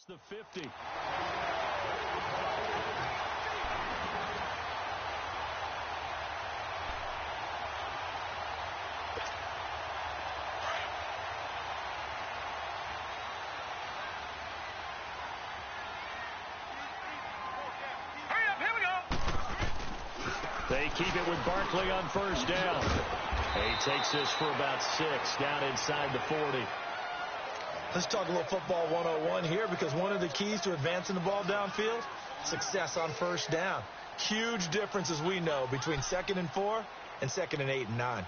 across the 50. They keep it with Barkley on first down. He takes this for about 6 down inside the 40. Let's talk a little football 101 here, because one of the keys to advancing the ball downfield, success on first down. Huge difference, as we know, between 2nd and 4 and 2nd and 8 and 9.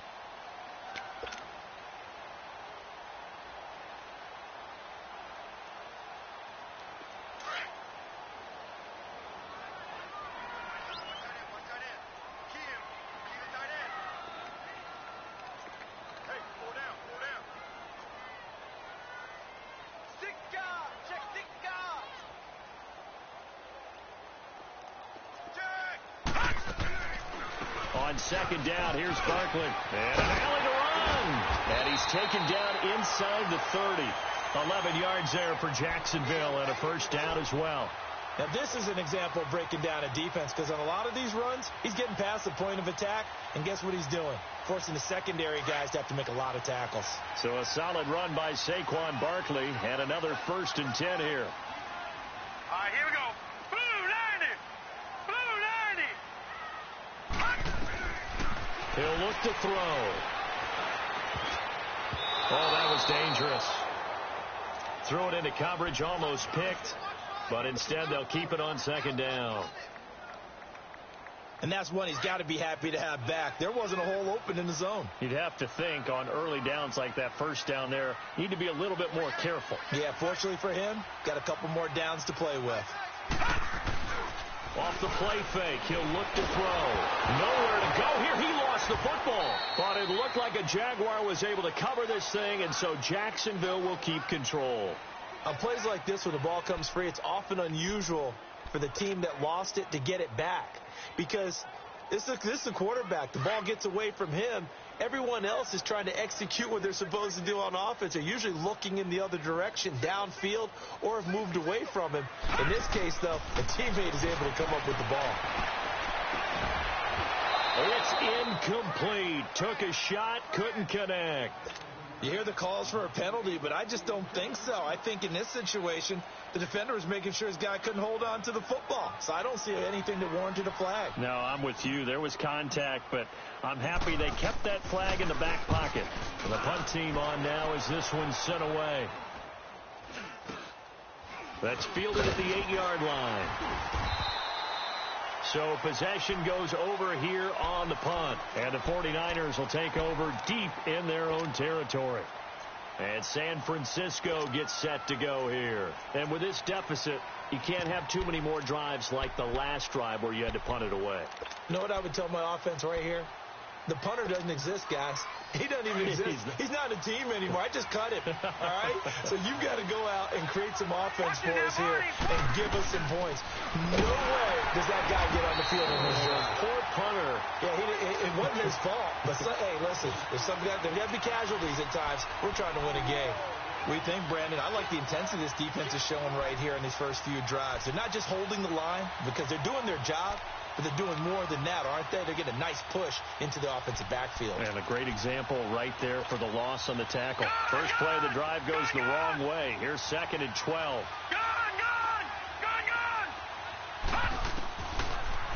On 2nd down, here's Barkley. And an alley to run. And he's taken down inside the 30. 11 yards there for Jacksonville, and a first down as well. Now, this is an example of breaking down a defense, because on a lot of these runs, he's getting past the point of attack, and guess what he's doing? Forcing the secondary guys to have to make a lot of tackles. So a solid run by Saquon Barkley, and another 1st and 10 here. All right, here we go. Blue 90. Blue 90. He'll look to throw. Oh, that was dangerous. Threw it into coverage, almost picked, but instead they'll keep it on 2nd down. And that's one he's got to be happy to have back. There wasn't a hole open in the zone. You'd have to think on early downs like that first down there, need to be a little bit more careful. Yeah, fortunately for him, got a couple more downs to play with. Off the play fake, he'll look to throw. Nowhere to go here. He lost the football. But it looked like a Jaguar was able to cover this thing, and so Jacksonville will keep control. On plays like this, when the ball comes free, it's often unusual for the team that lost it to get it back. Because this is a quarterback. The ball gets away from him. Everyone else is trying to execute what they're supposed to do on offense. They're usually looking in the other direction, downfield, or have moved away from him. In this case, though, a teammate is able to come up with the ball. It's incomplete. Took a shot, couldn't connect. You hear the calls for a penalty, but I just don't think so. I think in this situation, the defender was making sure his guy couldn't hold on to the football. So I don't see anything that warranted a flag. No, I'm with you. There was contact, but I'm happy they kept that flag in the back pocket. And the punt team on now as this one's sent away. That's fielded at the 8-yard line. So possession goes over here on the punt. And the 49ers will take over deep in their own territory. And San Francisco gets set to go here. And with this deficit, you can't have too many more drives like the last drive where you had to punt it away. You know what I would tell my offense right here? The punter doesn't exist, guys. He doesn't even exist. He's not a team anymore. I just cut him. All right? So you've got to go out and create some offense for us here and give us some points. No way does that guy get on the field in this game. Poor punter. Yeah, it wasn't his fault. But, hey, listen, there's got to be casualties at times. We're trying to win a game. We think, Brandon, I like the intensity this defense is showing right here in these first few drives. They're not just holding the line because they're doing their job, but they're doing more than that, aren't they? They're getting a nice push into the offensive backfield. And a great example right there for the loss on the tackle. First play of the drive goes the wrong way. Here's 2nd and 12. Gone!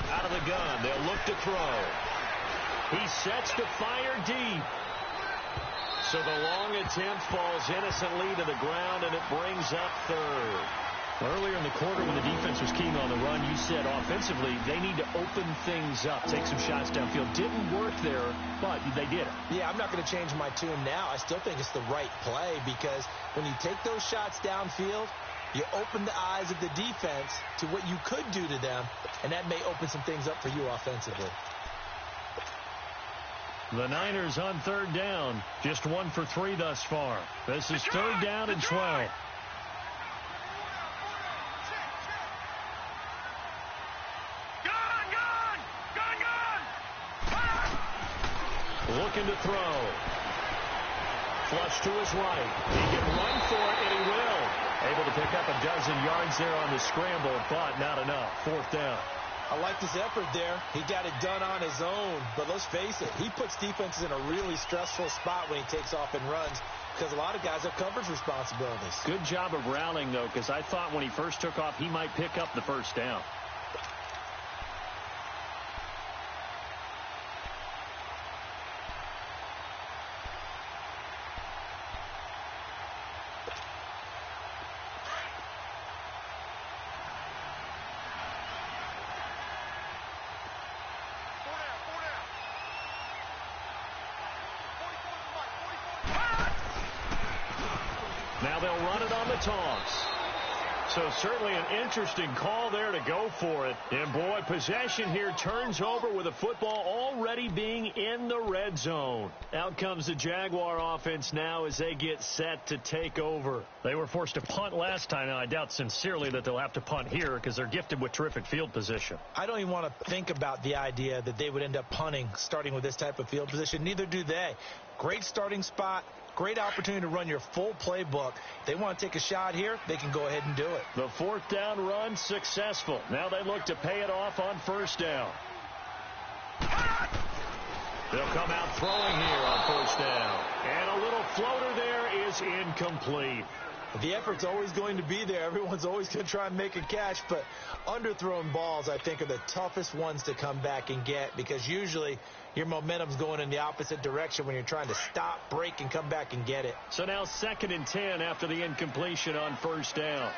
Out of the gun. They'll look to throw. He sets to fire deep. So the long attempt falls innocently to the ground, and it brings up 3rd. Earlier in the quarter when the defense was keen on the run, you said offensively they need to open things up, take some shots downfield. Didn't work there, but they did it. Yeah, I'm not going to change my tune now. I still think it's the right play because when you take those shots downfield, you open the eyes of the defense to what you could do to them, and that may open some things up for you offensively. The Niners on 3rd down, just 1 for 3 thus far. This is 3rd down and 12. Looking to throw. Flush to his right. He can run for it, and he will. Able to pick up a dozen yards there on the scramble, but not enough. Fourth down. I liked his effort there. He got it done on his own. But let's face it, he puts defenses in a really stressful spot when he takes off and runs because a lot of guys have coverage responsibilities. Good job of rallying, though, because I thought when he first took off, he might pick up the first down. Now they'll run it on the toss. So certainly an interesting call there to go for it. And, boy, possession here turns over with the football already being in the red zone. Out comes the Jaguar offense now as they get set to take over. They were forced to punt last time, and I doubt sincerely that they'll have to punt here because they're gifted with terrific field position. I don't even want to think about the idea that they would end up punting starting with this type of field position. Neither do they. Great starting spot. Great opportunity to run your full playbook. If they want to take a shot here, they can go ahead and do it. The fourth down run successful. Now they look to pay it off on first down. They'll come out throwing here on first down. And a little floater there is incomplete. The effort's always going to be there. Everyone's always going to try and make a catch, but underthrown balls, I think, are the toughest ones to come back and get because usually your momentum's going in the opposite direction when you're trying to stop, break, and come back and get it. So now 2nd and 10 after the incompletion on first down.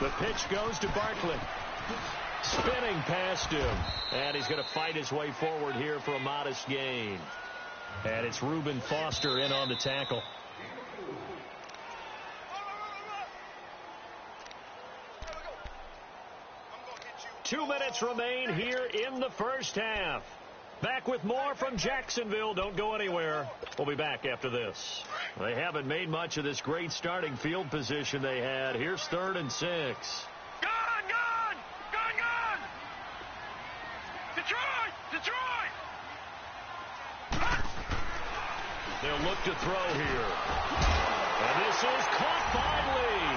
The pitch goes to Barkley. Spinning past him. And he's going to fight his way forward here for a modest gain. And it's Reuben Foster in on the tackle. Two minutes remain here in the first half. Back with more from Jacksonville. Don't go anywhere. We'll be back after this. They haven't made much of this great starting field position they had. Here's 3rd and 6. Gun! Detroit! They'll look to throw here. And this is caught by Lee.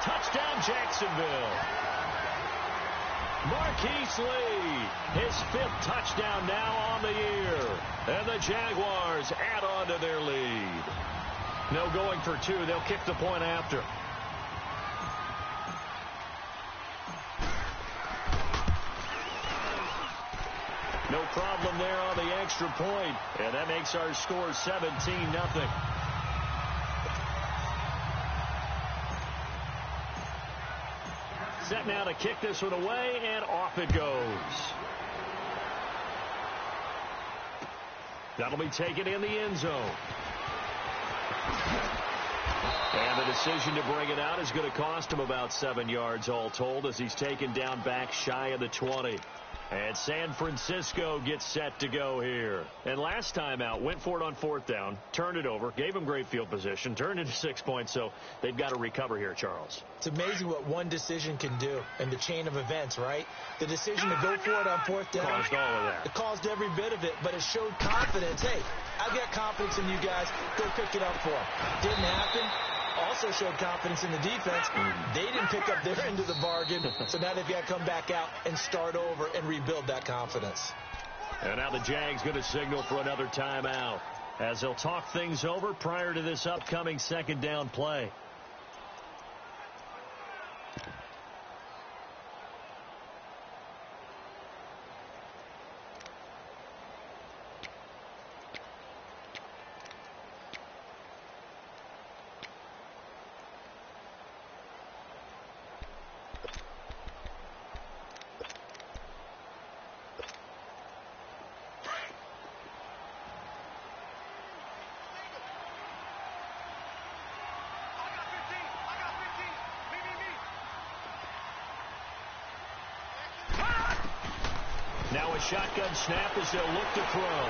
Touchdown, Jacksonville. Marquise Lee, his 5th touchdown now on the year. And the Jaguars add on to their lead. No going for 2. They'll kick the point after. No problem there on the extra point. And that makes our score 17-0. Set now to kick this one away, and off it goes. That'll be taken in the end zone. And the decision to bring it out is going to cost him about 7 yards all told as he's taken down back shy of the 20. And San Francisco gets set to go here. And last time out, went for it on 4th down, turned it over, gave him great field position, turned into 6 points, so they've got to recover here, Charles. It's amazing what one decision can do in the chain of events, right? The decision to go for it on 4th down. Caused all of that. It caused every bit of it, but it showed confidence. Hey, I've got confidence in you guys. Go pick it up for them. Didn't happen. Also showed confidence in the defense. They didn't pick up their end of the bargain, so now they've got to come back out and start over and rebuild that confidence. And now the Jags going to signal for another timeout as they'll talk things over prior to this upcoming 2nd down play. Now a shotgun snap as they'll look to throw.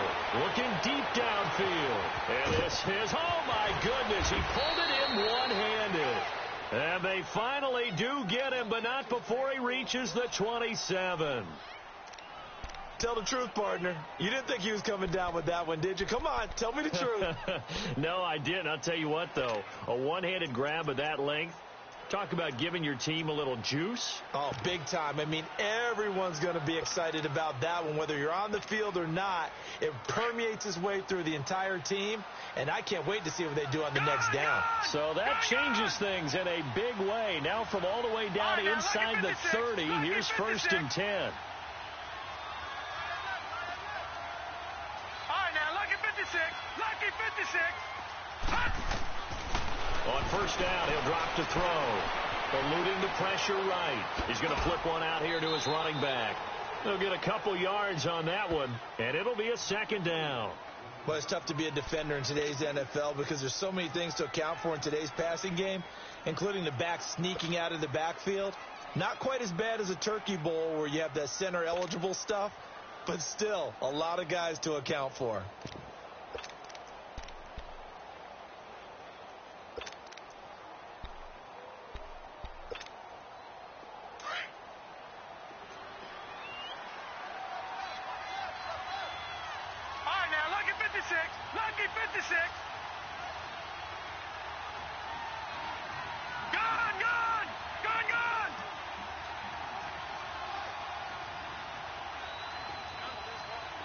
Looking deep downfield. And this is, oh my goodness, he pulled it in one-handed. And they finally do get him, but not before he reaches the 27. Tell the truth, partner. You didn't think he was coming down with that one, did you? Come on, tell me the truth. No, I didn't. I'll tell you what, though. A one-handed grab of that length. Talk about giving your team a little juice. Oh, big time. I mean, everyone's going to be excited about that one, whether you're on the field or not. It permeates its way through the entire team, and I can't wait to see what they do on the next down. So that changes things in a big way. Now from all the way down inside the 30, here's 1st and 10. All right, now, lucky 56. Lucky 56. On 1st down, he'll drop to throw. Eluding the pressure right. He's going to flip one out here to his running back. He'll get a couple yards on that one, and it'll be a 2nd down. Well, it's tough to be a defender in today's NFL because there's so many things to account for in today's passing game, including the back sneaking out of the backfield. Not quite as bad as a turkey bowl where you have that center-eligible stuff, but still a lot of guys to account for. Lucky 56. Gone, gone, gone, gone.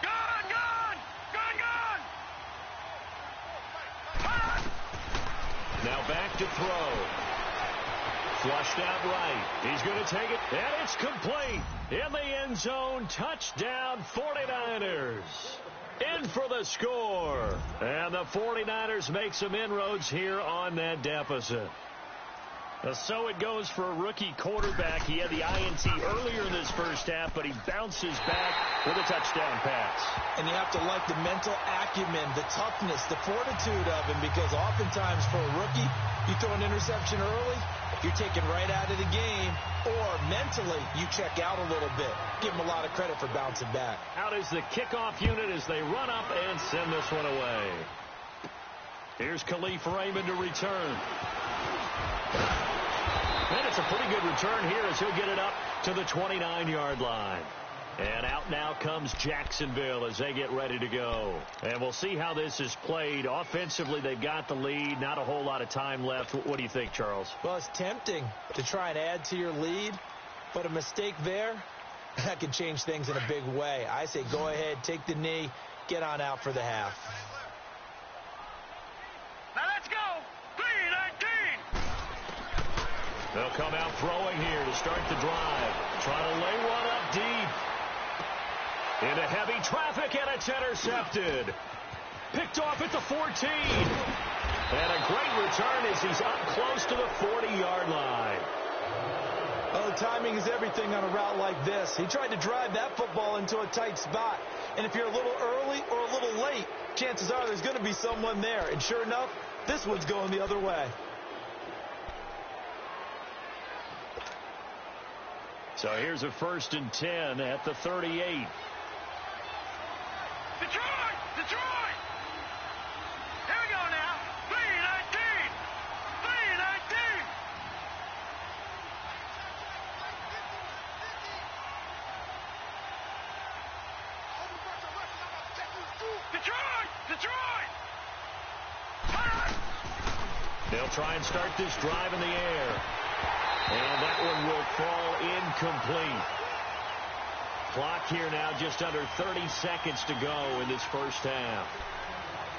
Gone, gone, gone, gone. Now back to throw. Flushed out right. He's going to take it, and it's complete. In the end zone, touchdown 49ers. In for the score. And the 49ers make some inroads here on that deficit. So it goes for a rookie quarterback. He had the INT earlier in this first half, but he bounces back with a touchdown pass. And you have to like the mental acumen, the toughness, the fortitude of him, because oftentimes for a rookie, you throw an interception early, you're taken right out of the game, or mentally you check out a little bit. Give him a lot of credit for bouncing back. Out is the kickoff unit as they run up and send this one away. Here's Khalif Raymond to return. And it's a pretty good return here as he'll get it up to the 29-yard line. And out now comes Jacksonville as they get ready to go. And we'll see how this is played. Offensively, they've got the lead. Not a whole lot of time left. What do you think, Charles? Well, it's tempting to try and add to your lead, but a mistake there, that can change things in a big way. I say go ahead, take the knee, get on out for the half. Now let's go. 3-19. They'll come out throwing here to start the drive. Trying to lay one up deep. Into heavy traffic, and it's intercepted. Picked off at the 14. And a great return as he's up close to the 40-yard line. Oh, timing is everything on a route like this. He tried to drive that football into a tight spot. And if you're a little early or a little late, chances are there's going to be someone there. And sure enough, this one's going the other way. So here's a 1st and 10 at the 38. Detroit! Detroit! Here we go now. 3-19. 3-19. Detroit! Detroit! They'll try and start this drive in the air. And that one will fall incomplete. Clock here now just under 30 seconds to go in this first half.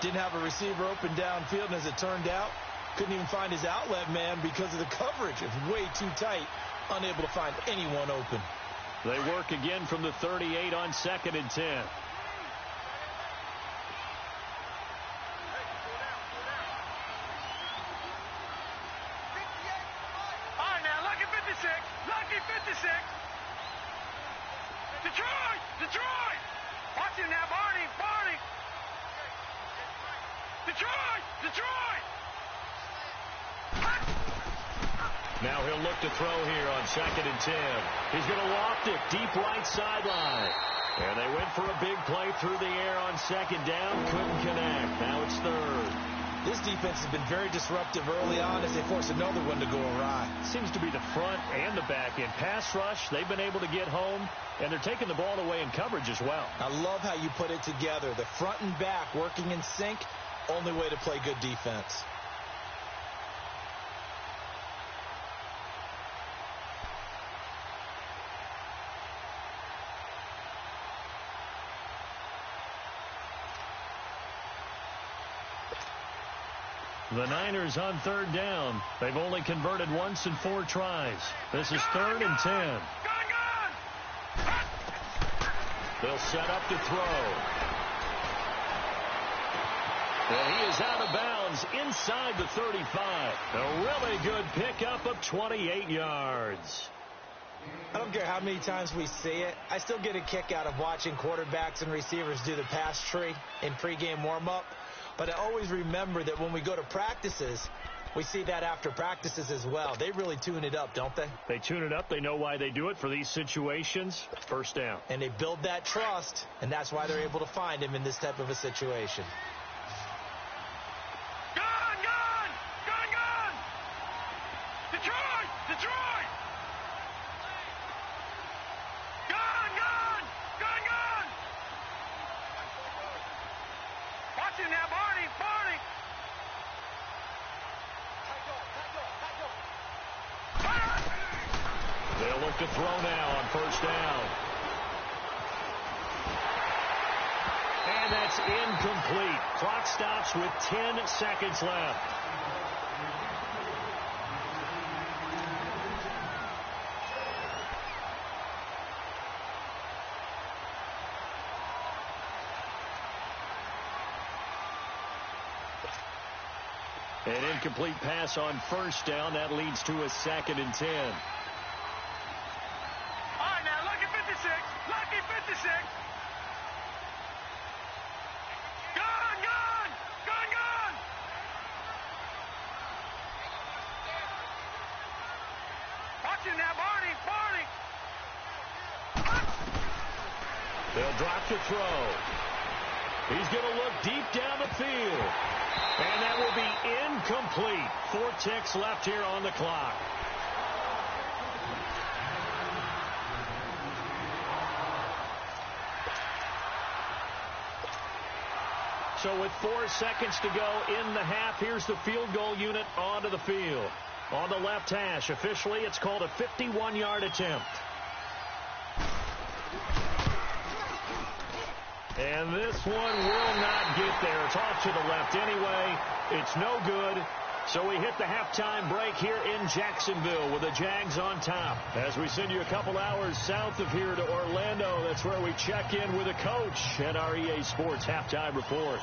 Didn't have a receiver open downfield, and as it turned out, couldn't even find his outlet man because of the coverage. It's way too tight, unable to find anyone open. They work again from the 38 on 2nd and 10. Lucky 56. Detroit! Detroit! Watch him now, Barney! Barney! Detroit! Detroit! Now he'll look to throw here on 2nd and 10. He's going to loft it deep right sideline. And they went for a big play through the air on 2nd down. Couldn't connect. Now it's 3rd. This defense has been very disruptive early on as they force another one to go awry. Seems to be the front and the back end. Pass rush, they've been able to get home, and they're taking the ball away in coverage as well. I love how you put it together. The front and back working in sync, only way to play good defense. The Niners on third down. They've only converted once in 4 tries. This is 3rd and 10. They'll set up to throw. And he is out of bounds inside the 35. A really good pickup of 28 yards. I don't care how many times we see it. I still get a kick out of watching quarterbacks and receivers do the pass tree in pregame warm-up. But I always remember that when we go to practices, we see that after practices as well. They really tune it up, don't they? They tune it up. They know why they do it for these situations. First down. And they build that trust, and that's why they're able to find him in this type of a situation. Gun! Gun! Gun! Gun! Detroit! Detroit! Gun! Gun! Gun! Gun! Watch him now, Barney! Barney! They'll look to throw now on first down. And that's incomplete. Clock stops with 10 seconds left. An incomplete pass on first down. That leads to a 2nd and 10. All right, now, lucky 56. Lucky 56. Gun! Gun! Gun! Gun! Watch him now, Barney! Barney! They'll drop to throw. He's going to look deep down the field. And that will be incomplete. 4 ticks left here on the clock. So with 4 seconds to go in the half, here's the field goal unit onto the field. On the left hash, officially it's called a 51-yard attempt. And this one will not get there. It's off to the left anyway. It's no good. So we hit the halftime break here in Jacksonville with the Jags on top. As we send you a couple hours south of here to Orlando, that's where we check in with a coach at our EA Sports Halftime Report.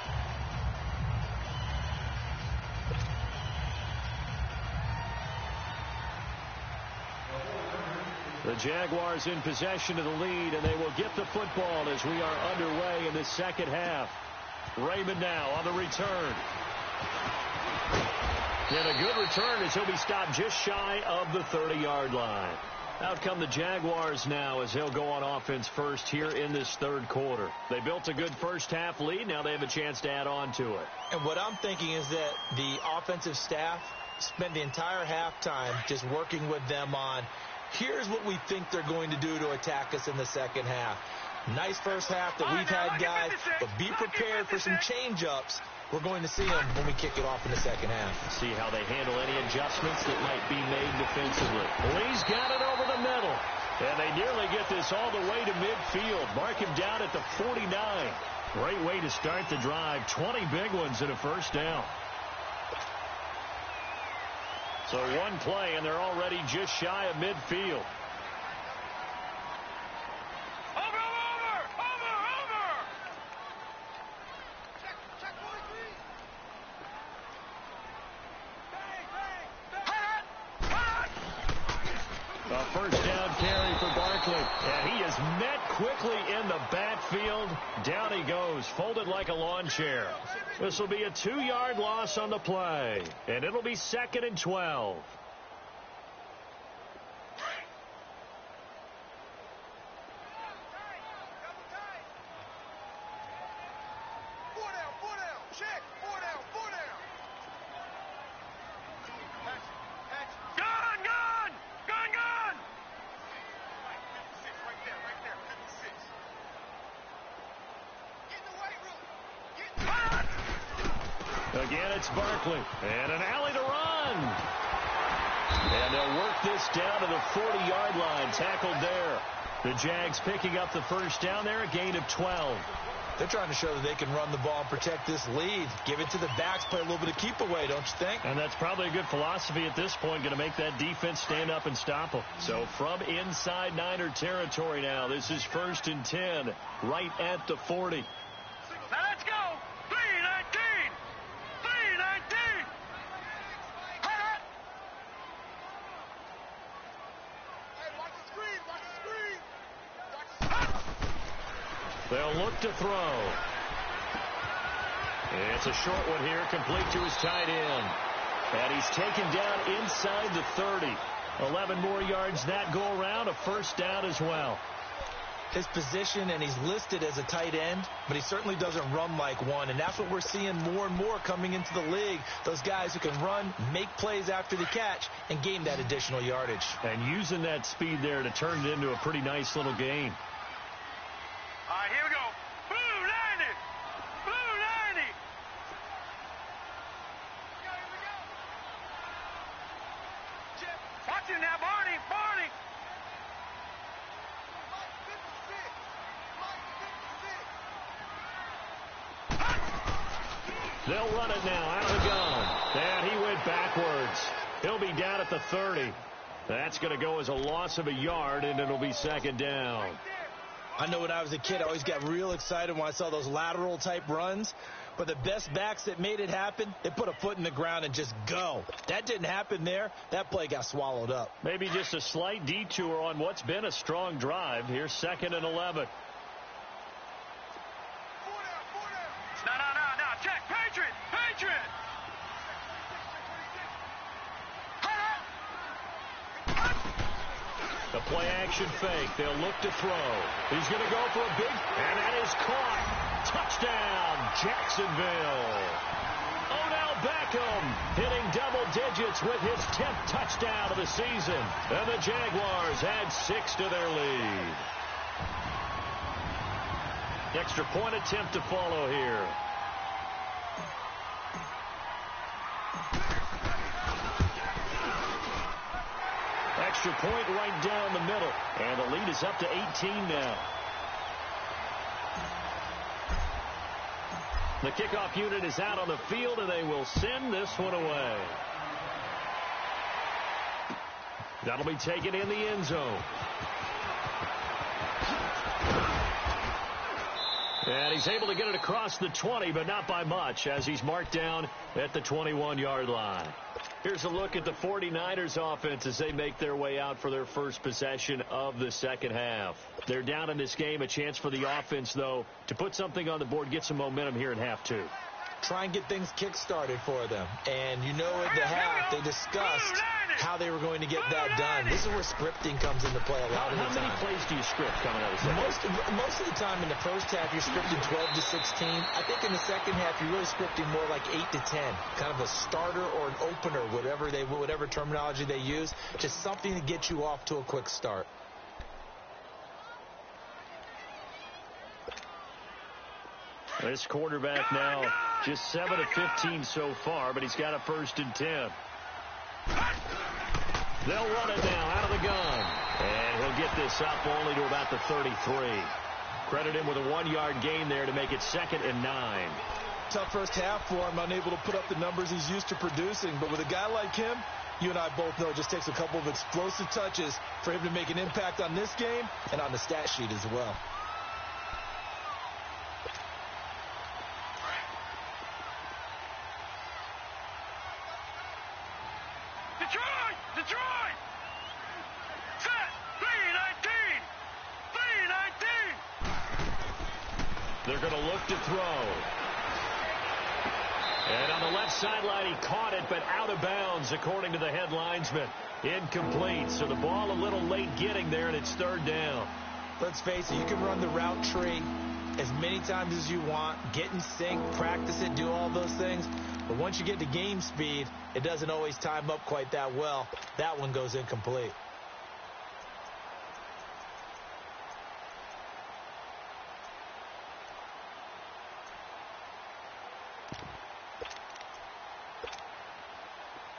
The Jaguars in possession of the lead, and they will get the football as we are underway in the second half. Raymond now on the return. And a good return as he'll be stopped just shy of the 30-yard line. Out come the Jaguars now as they'll go on offense first here in this third quarter. They built a good first half lead. Now they have a chance to add on to it. And what I'm thinking is that the offensive staff spend the entire halftime just working with them on here's what we think they're going to do to attack us in the second half. Nice first half that we've had, guys, but be prepared for some change-ups. We're going to see them when we kick it off in the second half. See how they handle any adjustments that might be made defensively. Lee's got it over the middle. And they nearly get this all the way to midfield. Mark him down at the 49. Great way to start the drive. 20 big ones in a first down. So one play, and they're already just shy of midfield. A first down carry for Barkley. And he is met quickly in the backfield. Down he goes, folded like a lawn chair. This will be a 2-yard loss on the play. And it'll be 2nd and 12. Again, it's Barkley. And an alley to run. And they'll work this down to the 40-yard line. Tackled there. The Jags picking up the first down there, a gain of 12. They're trying to show that they can run the ball and protect this lead. Give it to the backs, play a little bit of keep away, don't you think? And that's probably a good philosophy at this point, going to make that defense stand up and stop them. So from inside Niner territory now, this is 1st and 10, right at the 40. Now let's go. 3-19. 3-19. Hey, watch the screen. Watch the screen. They'll look to throw. It's a short one here, complete to his tight end. And he's taken down inside the 30. 11 more yards that go around, a first down as well. His position, and he's listed as a tight end, but he certainly doesn't run like one, and that's what we're seeing more and more coming into the league. Those guys who can run, make plays after the catch, and gain that additional yardage. And using that speed there to turn it into a pretty nice little gain. All right, here we go. Blue 90. Blue 90. Here we go. Watch it now, Barney. Barney. They'll run it now out of the gun. And he went backwards. He'll be down at the 30. That's going to go as a loss of a yard, and it'll be 2nd down. I know when I was a kid, I always got real excited when I saw those lateral type runs. But the best backs that made it happen, they put a foot in the ground and just go. That didn't happen there. That play got swallowed up. Maybe just a slight detour on what's been a strong drive. Here's 2nd and 11. No. Check. Patriot. Patriot. The play action fake. They'll look to throw. He's going to go for a big, and that is caught. Touchdown, Jacksonville. Odell Beckham hitting double digits with his 10th touchdown of the season. And the Jaguars add 6 to their lead. Extra point attempt to follow here. Extra point right down the middle. And the lead is up to 18 now. The kickoff unit is out on the field, and they will send this one away. That'll be taken in the end zone. And he's able to get it across the 20, but not by much, as he's marked down at the 21-yard line. Here's a look at the 49ers offense as they make their way out for their first possession of the second half. They're down in this game. A chance for the offense, though, to put something on the board, get some momentum here in half 2. Try and get things kick-started for them. And you know at the half, they discussed how they were going to get that done. This is where scripting comes into play a lot of the time. How many plays do you script coming out of the second half? Most of the time in the first half, you're scripting 12 to 16. I think in the second half, you're really scripting more like 8 to 10. Kind of a starter or an opener, whatever terminology they use. Just something to get you off to a quick start. This quarterback now just 7 of 15 so far, but he's got a 1st and 10. They'll run it now out of the gun. And he'll get this up only to about the 33. Credit him with a 1-yard gain there to make it 2nd and 9. Tough first half for him, unable to put up the numbers he's used to producing. But with a guy like him, you and I both know it just takes a couple of explosive touches for him to make an impact on this game and on the stat sheet as well. Detroit! Set! 3-19! 3-19! They're going to look to throw. And on the left sideline, he caught it, but out of bounds, according to the head linesman. Incomplete, so the ball a little late getting there, and it's 3rd down. Let's face it, you can run the route tree as many times as you want, get in sync, practice it, do all those things. But once you get to game speed, it doesn't always time up quite that well. That one goes incomplete.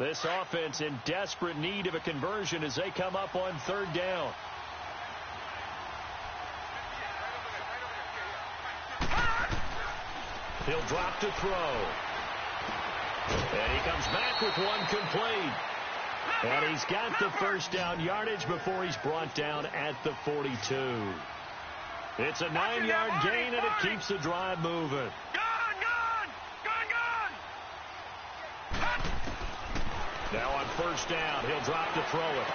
This offense in desperate need of a conversion as they come up on third down. He'll drop to throw. And he comes back with one complete. And he's got the first down yardage before he's brought down at the 42. It's a 9-yard gain, and it keeps the drive moving. Now on first down, he'll drop to throw it.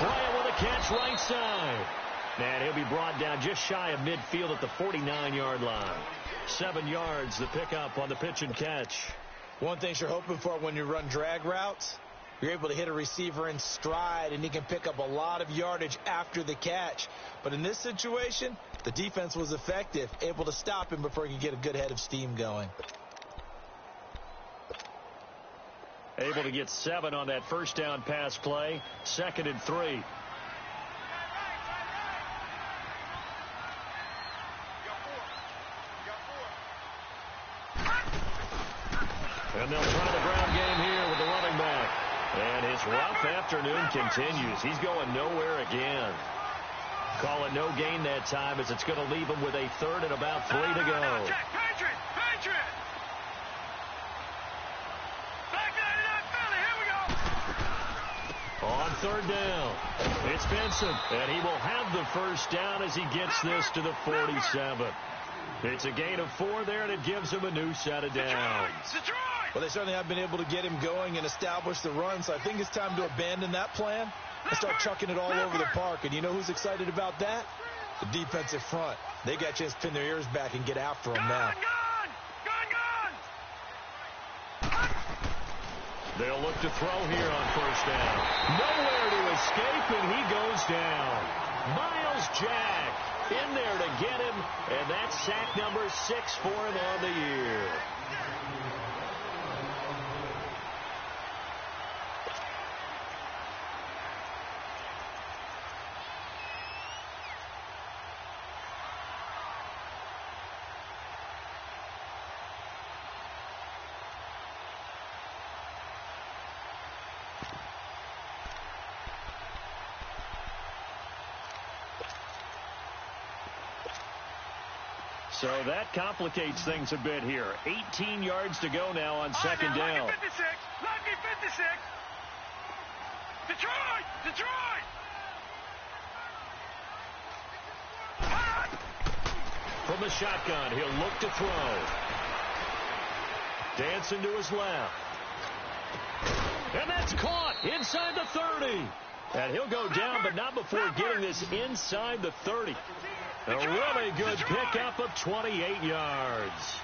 Bryant with a catch right side. And he'll be brought down just shy of midfield at the 49-yard line. 7 yards the pickup on the pitch and catch. One thing you're hoping for when you run drag routes, you're able to hit a receiver in stride, and he can pick up a lot of yardage after the catch. But in this situation, the defense was effective, able to stop him before he could get a good head of steam going. Able to get 7 on that first down pass play. 2nd and 3. And they'll try the ground game here with the running back. And his rough afternoon continues. He's going nowhere again. Call it no gain that time as it's going to leave him with a 3rd and about 3 to go. On third down, it's Benson, and he will have the first down as he gets this to the 47. It's a gain of 4 there, and it gives him a new set of downs. Well, they certainly have been able to get him going and establish the run, so I think it's time to abandon that plan and start chucking it all over the park. And you know who's excited about that? The defensive front. They got a chance to pin their ears back and get after him now. They'll look to throw here on first down. Nowhere to escape, and he goes down. Miles Jack in there to get him, and that's sack number 6 for him on the year. So that complicates things a bit here. 18 yards to go now on second down. Lucky 56. Lucky 56. Detroit! From the shotgun, he'll look to throw. Dancing to his left. And that's caught inside the 30. And he'll go down, but not before getting this inside the 30. A really good pickup of 28 yards.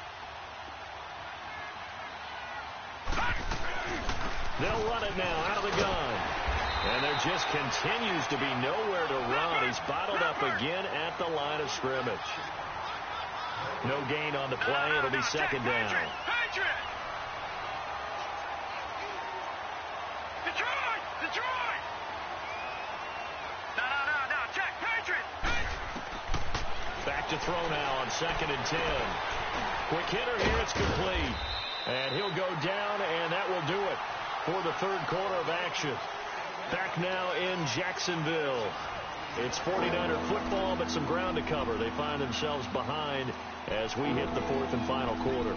They'll run it now out of the gun. And there just continues to be nowhere to run. He's bottled up again at the line of scrimmage. No gain on the play. It'll be second down. Detroit! No, check, Patriot! Back to throw now on 2nd and 10. Quick hitter here, it's complete. And he'll go down, and that will do it for the third quarter of action. Back now in Jacksonville. It's 49er football, but some ground to cover. They find themselves behind as we hit the 4th and final quarter.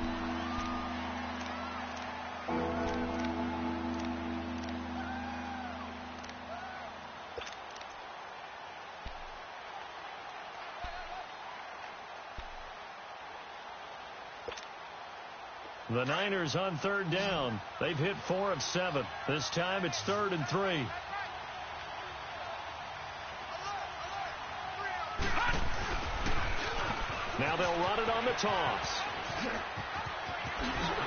The Niners on third down. They've hit 4 of 7. This time it's 3rd and 3. Now they'll run it on the toss.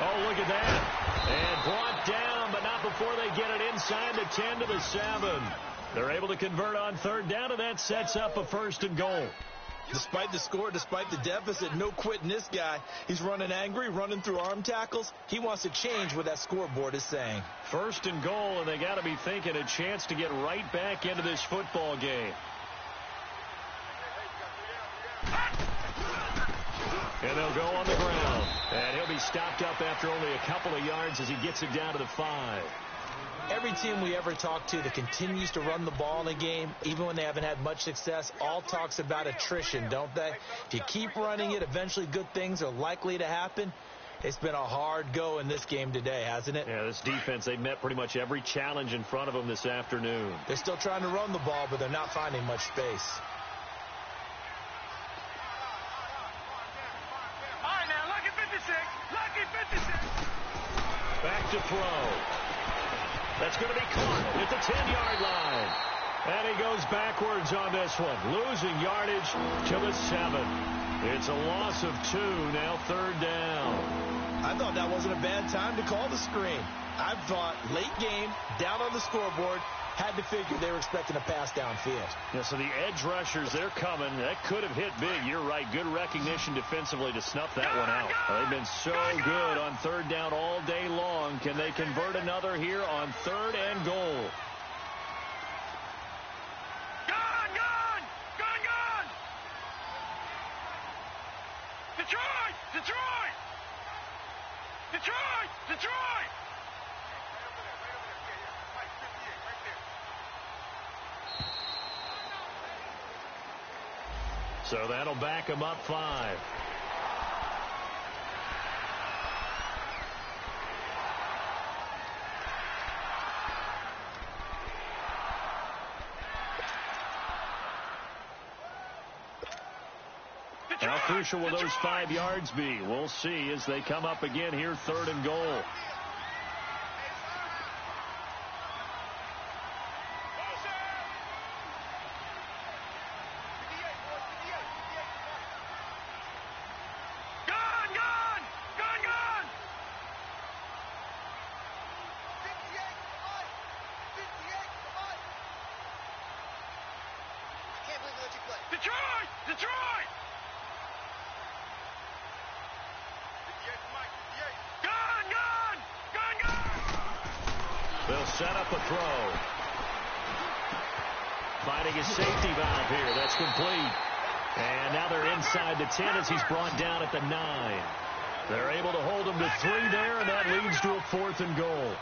Oh, look at that. And brought down, but not before they get it inside the 10 to the 7. They're able to convert on third down, and that sets up a 1st and goal. Despite the score, despite the deficit, no quitting this guy. He's running angry, running through arm tackles. He wants to change what that scoreboard is saying. 1st and goal, and they got to be thinking a chance to get right back into this football game. And they'll go on the ground. And he'll be stopped up after only a couple of yards as he gets it down to the 5. Every team we ever talk to that continues to run the ball in a game, even when they haven't had much success, all talks about attrition, don't they? If you keep running it, eventually good things are likely to happen. It's been a hard go in this game today, hasn't it? Yeah, this defense, they've met pretty much every challenge in front of them this afternoon. They're still trying to run the ball, but they're not finding much space. All right, now, lucky 56. Lucky 56. Back to throw. That's going to be caught at the 10-yard line. And he goes backwards on this one, losing yardage to the 7. It's a loss of 2, now 3rd down. I thought that wasn't a bad time to call the screen. I thought late game, down on the scoreboard, had to figure they were expecting a pass downfield. Yeah, so the edge rushers, they're coming. That could have hit big. You're right. Good recognition defensively to snuff that one out. They've been so good on 3rd down all day long. Can they convert another here on 3rd and goal? Detroit! Detroit! Detroit! Detroit! So that'll back him up 5. How crucial will those 5 yards be? We'll see as they come up again here, 3rd and goal. Detroit! Detroit! Gun! Gun! Gun! Gun! They'll set up a throw. Finding his safety valve here. That's complete. And now they're inside the 10 as he's brought down at the 9. They're able to hold him to 3 there, and that leads to a 4th and goal.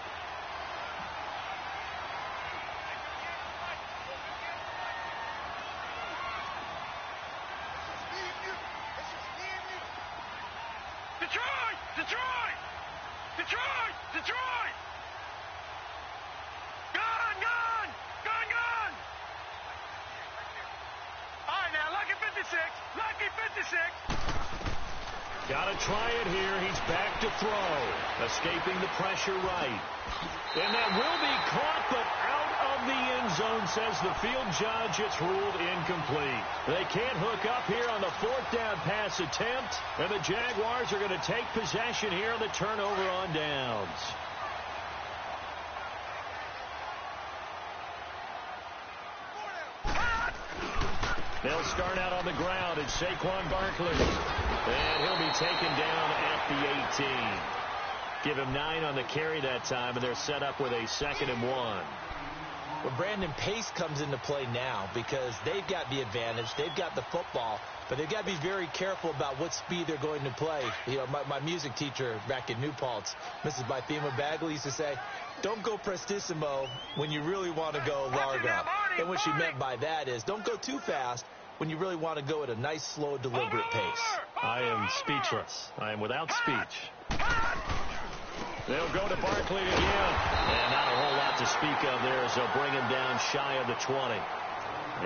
Detroit! Detroit! Detroit! Detroit! Gun! Gun! Gun! Gun! All right, now, lucky 56. Lucky 56. Got to try it here. He's back to throw. Escaping the pressure right. And that will be caught, but out of the end zone, says the field judge. It's ruled incomplete. They can't hook up here on the 4th down pass attempt, and the Jaguars are going to take possession here on the turnover on downs. They'll start out on the ground. It's Saquon Barkley. And he'll be taken down at the 18. Give him 9 on the carry that time, and they're set up with a 2nd and 1. Well, Brandon, pace comes into play now because they've got the advantage. They've got the football, but they've got to be very careful about what speed they're going to play. You know, my music teacher back in New Paltz, Mrs. Bythema Bagley, used to say, don't go prestissimo when you really want to go largo. And what she meant by that is don't go too fast when you really want to go at a nice, slow, deliberate pace. I am speechless. I am without speech. They'll go to Barkley again. And not a whole lot to speak of there as they'll bring him down shy of the 20.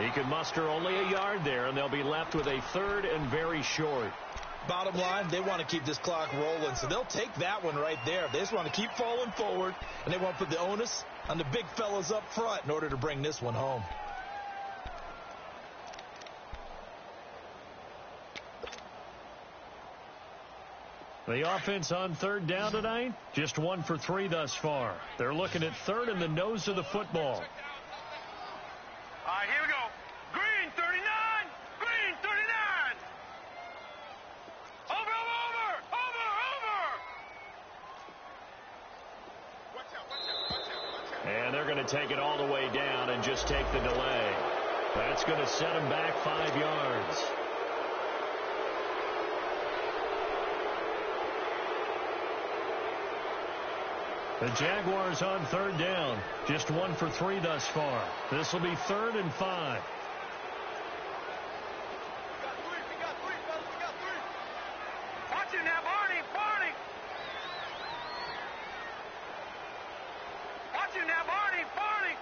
He can muster only a yard there, and they'll be left with a 3rd and very short. Bottom line, they want to keep this clock rolling, so they'll take that one right there. They just want to keep falling forward, and they want to put the onus on the big fellas up front in order to bring this one home. The offense on 3rd down tonight, just 1 for 3 thus far. They're looking at 3rd and the nose of the football. All right, here we go. Green 39. Green 39. Over, over, over, over, over. Watch out, watch out, watch out, watch out. And they're going to take it all the way down and just take the delay. That's going to set them back 5 yards. The Jaguars on third down. Just 1 for 3 thus far. This will be 3rd and 5. Watch him now, Barney. Barney. Watch him now, Barney. Barney.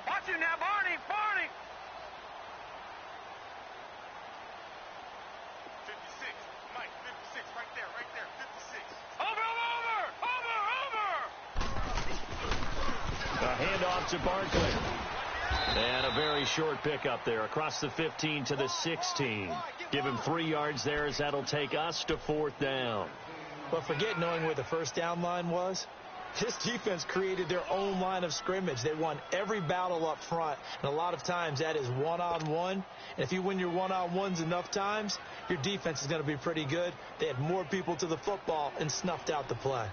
Watch him now, Barney. Barney. 56. Mike, 56. Right there. 56. Over. A handoff to Barkley. And a very short pickup there across the 15 to the 16. Give him 3 yards there as that'll take us to 4th down. But forget knowing where the first down line was. This defense created their own line of scrimmage. They won every battle up front, and a lot of times that is one-on-one. And if you win your one-on-ones enough times, your defense is going to be pretty good. They had more people to the football and snuffed out the play.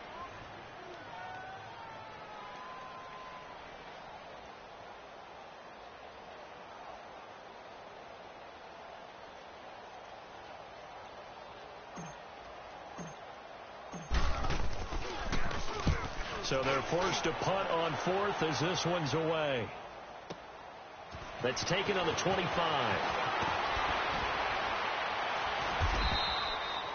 So they're forced to punt on 4th as this one's away. That's taken on the 25.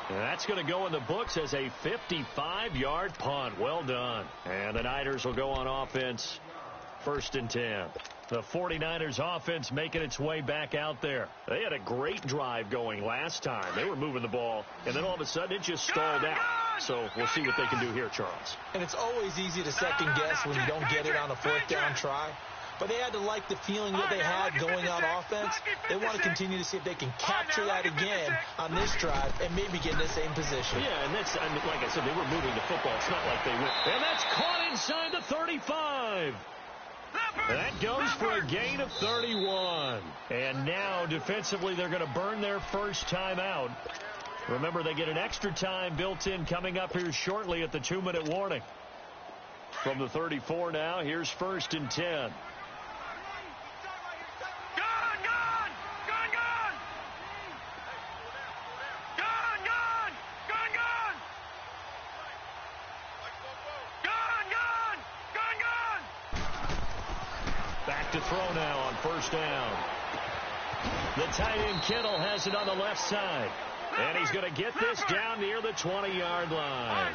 And that's going to go in the books as a 55-yard punt. Well done. And the Niners will go on offense. 1st and 10. The 49ers offense making its way back out there. They had a great drive going last time. They were moving the ball, and then all of a sudden it just stalled out. So we'll see what they can do here, Charles. And it's always easy to second guess when you don't get it on a 4th down try. But they had to like the feeling that they had going on offense. They want to continue to see if they can capture that again on this drive and maybe get in the same position. Yeah, and that's, like I said, they were moving the football. It's not like they went. And that's caught inside the 35. That goes for a gain of 31. And now, defensively, they're going to burn their first time out. Remember, they get an extra time built in coming up here shortly at the 2-minute warning. From the 34 now, here's 1st and 10. Back to throw now on 1st down. The tight end Kittle has it on the left side. And he's going to get this down near the 20-yard line.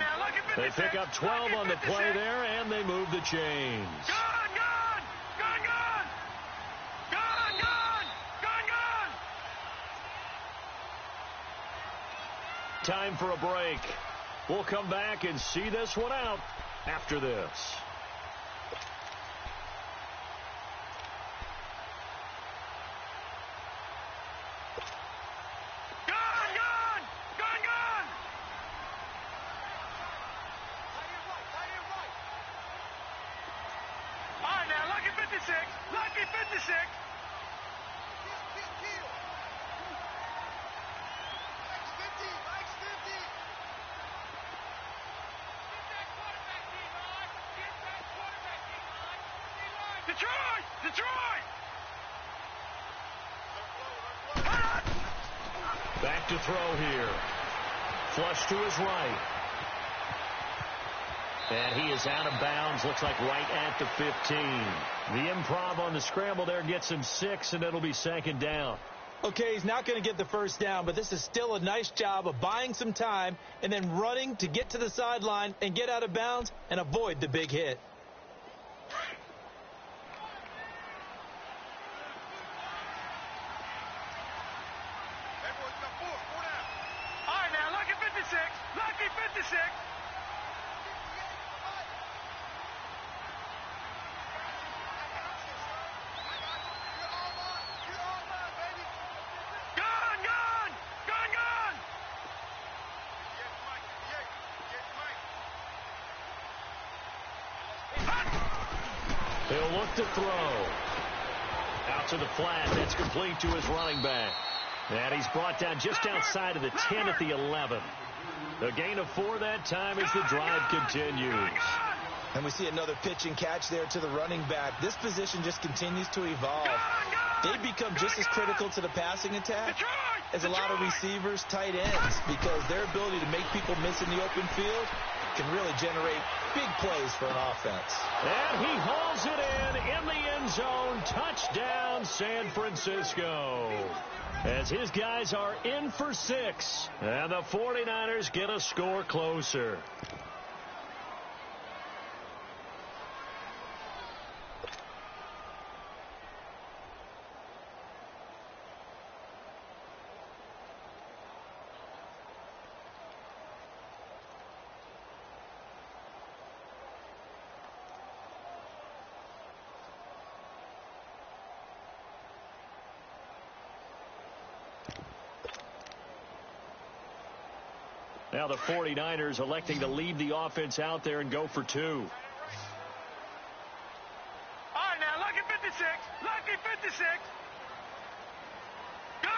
They pick up 12 on the play there, and they move the chains. Time for a break. We'll come back and see this one out after this. Lucky 56. Detroit! Back to throw here. Flush to his right. And he is out of bounds, looks like right at the 15. The improv on the scramble there gets him 6, and it'll be 2nd down. Okay, he's not going to get the first down, but this is still a nice job of buying some time and then running to get to the sideline and get out of bounds and avoid the big hit. All right, now, lucky 56. Lucky 56. He'll look to throw. Out to the flat. That's complete to his running back. And he's brought down just outside of the 10 at the 11. The gain of 4 that time as the drive continues. And we see another pitch and catch there to the running back. This position just continues to evolve. They become just as critical to the passing attack as a lot of receivers, tight ends, because their ability to make people miss in the open field can really generate big plays for an offense. And he hauls it in the end zone. Touchdown, San Francisco. As his guys are in for 6. And the 49ers get a score closer. Now the 49ers electing to leave the offense out there and go for 2. All right, now, lucky 56. Lucky 56. Gun.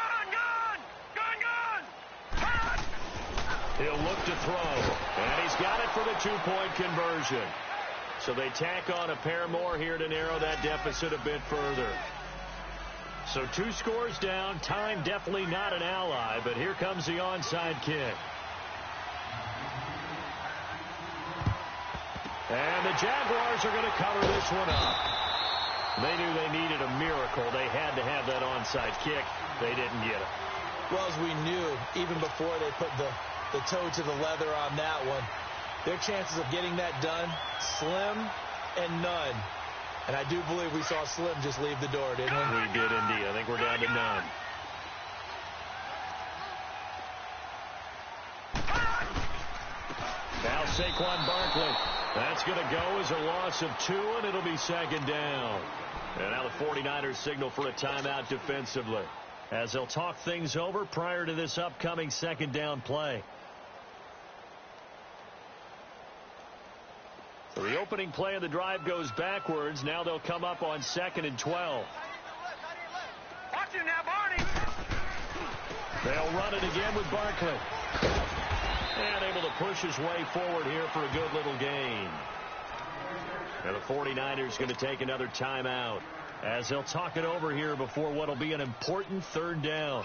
Hot. He'll look to throw. And he's got it for the 2-point conversion. So they tack on a pair more here to narrow that deficit a bit further. So 2 scores down. Time definitely not an ally, but here comes the onside kick. And the Jaguars are going to cover this one up. They knew they needed a miracle. They had to have that onside kick. They didn't get it. Well, as we knew, even before they put the toe to the leather on that one, their chances of getting that done, slim and none. And I do believe we saw Slim just leave the door, didn't we? We did indeed. I think we're down to none. Now Saquon Barkley. That's going to go as a loss of 2, and it'll be 2nd down. And now the 49ers signal for a timeout defensively, as they'll talk things over prior to this upcoming 2nd down play. So the opening play of the drive goes backwards. Now they'll come up on 2nd and 12. Watch him now, Barney. They'll run it again with Barkley. And able to push his way forward here for a good little gain. And the 49ers going to take another timeout, as they'll talk it over here before what will be an important 3rd down.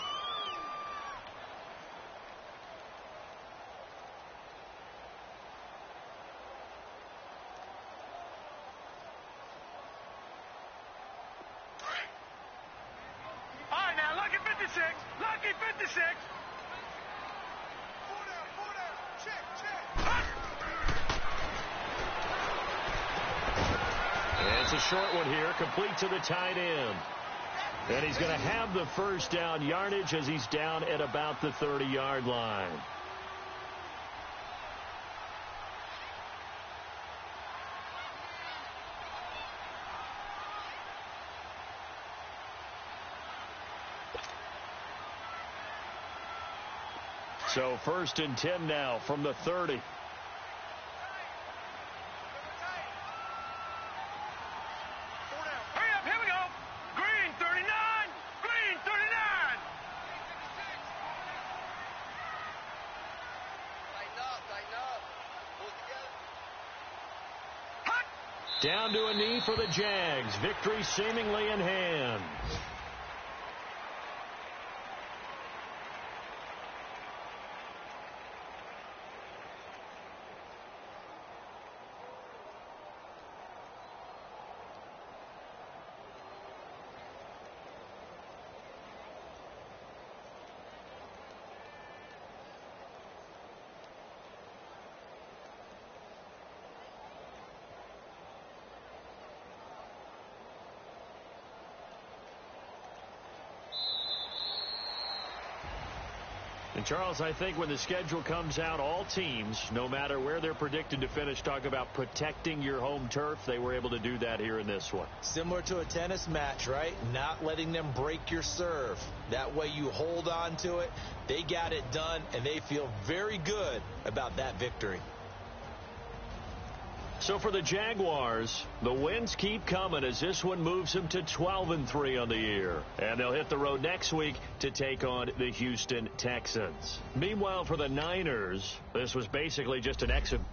All right, now, lucky 56. Lucky 56. It's a short one here, complete to the tight end. And he's going to have the 1st down yardage as he's down at about the 30-yard line. So 1st and 10 now from the 30. Down to a knee for the Jags. Victory seemingly in hand. And, Charles, I think when the schedule comes out, all teams, no matter where they're predicted to finish, talk about protecting your home turf. They were able to do that here in this one. Similar to a tennis match, right? Not letting them break your serve. That way you hold on to it. They got it done, and they feel very good about that victory. So for the Jaguars, the wins keep coming as this one moves them to 12-3 on the year. And they'll hit the road next week to take on the Houston Texans. Meanwhile, for the Niners, this was basically just an exhibition.